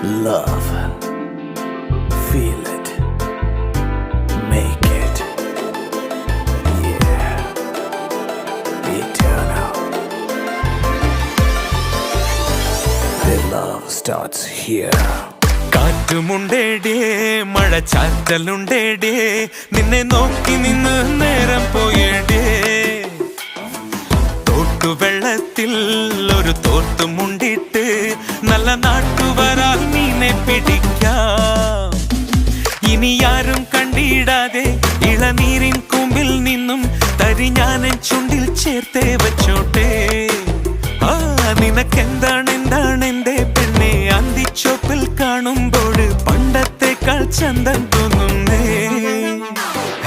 Love, feel it, make it, yeah, eternal. The love starts here. കാറ്റുമുണ്ടേടേ മഴച്ചാറ്റലുണ്ടേടേ നിന്നെ നോക്കി നിന്ന് നേരം പോയേടേ തോട്ടുവെള്ളത്തിൽ ഒരു തോർത്തുമുണ്ടിട്ട് നല്ല നാട്ടുവരാൽ മീനെ പിടിക്കാം ഇനി ആരും കണ്ടിടാതെ ഇളനീരിൻ കുമ്പിൽ നിന്നും തരി ഞാനൻ ചുണ്ടിൽ ചേർത്തേ വച്ചോട്ടെ നിനക്കെന്താണ് എന്റെ പെണ്ണെ അന്തിച്ചോപ്പിൽ കാണുമ്പോൾ പണ്ടത്തെക്കാൾ ചന്തം തോന്നുന്നേ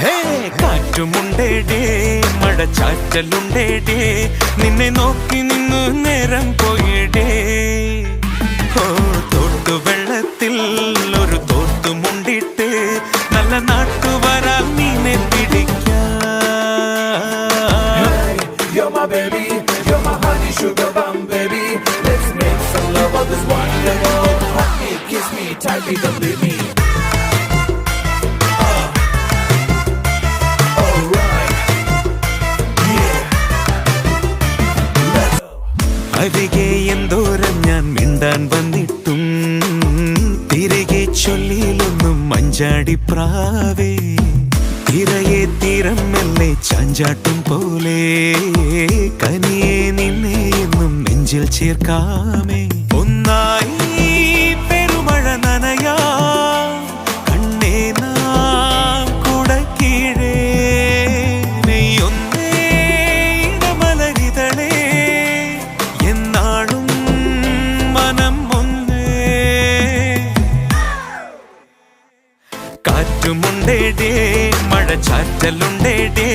ഹേ കാറ്റുമുണ്ടേടേ മഴച്ചാറ്റലുണ്ടേടേ നിന്നെ നോക്കി നിന്നു നേരം പോയിടേ ഓ തോട്ടുവെള്ളത്തിൽ ഒരു തോർത്തുമുണ്ടിട്ട് നല്ല നാട്ടുവരാൽ മീനെ പിടിക്കാം. You're my baby, you're my honey sugar bum baby. Let's make some love on this wonderful. Hug me, kiss me, tightly, don't leave me. Alright, yeah, let's go. അരികെ എന്തോരം ഞാൻ മിണ്ടാൻ വന്നിട്ടും തിരികെ ചൊല്ലിയിലൊന്നും മഞ്ചാടിപ്രാവേ തിരയെ തീരം മെല്ലെ ചാഞ്ചാട്ടും പോലെ കനിയെ നിന്നെ എന്നും നെഞ്ചിൽ ചേർക്കാമേ ഒന്നായി പെരുമഴ നനയാ കണ്ണേ നാം കുടക്കീഴേ നെയ്യൊന്നേ ഇടമലരിതളേ എന്നാളും മനം ഒന്നേ കാറ്റുമുണ്ടേടേ മഴച്ചാറ്റലുണ്ടേടേ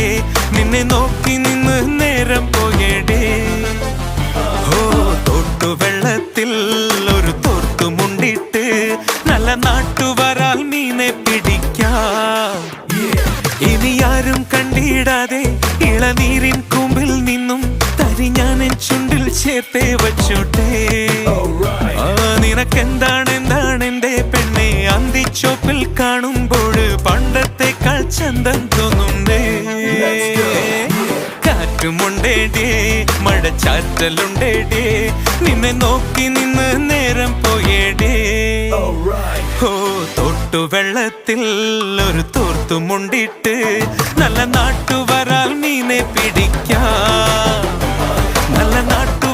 നിന്നെ നോക്കി നിന്ന് നേരം പോയേടേ ഓ തോട്ടുവെള്ളത്തിൽ ഒരു തോർത്തുമുണ്ടിട്ട് നല്ല നാട്ടുവരാൽ മീനെ പിടിക്കാം ഇനി ആരും കണ്ടിടാതെ ഇളനീരിൻ കുമ്പിൽ നിന്നും തരി ഞാനൻ ചുണ്ടിൽ ചേർത്തേ വച്ചോട്ടെ നിനക്കെന്താണ് എന്റെ പെണ്ണെ അന്തിച്ചോപ്പിൽ കാണുമ്പോൾ പണ്ടത്തെക്കാൾ ചന്തം തോന്നുന്നേ കാറ്റുമുണ്ടേടേ മഴച്ചാറ്റലുണ്ടേടേ നിന്നെ നോക്കി നിന്ന് നേരം പോയേടേ ഓ തോട്ടുവെള്ളത്തിൽ ഒരു തോർത്തുമുണ്ടിട്ട് നല്ല നാട്ടുവരാൽ മീനെ പിടിക്കാം നല്ല നാട്ടു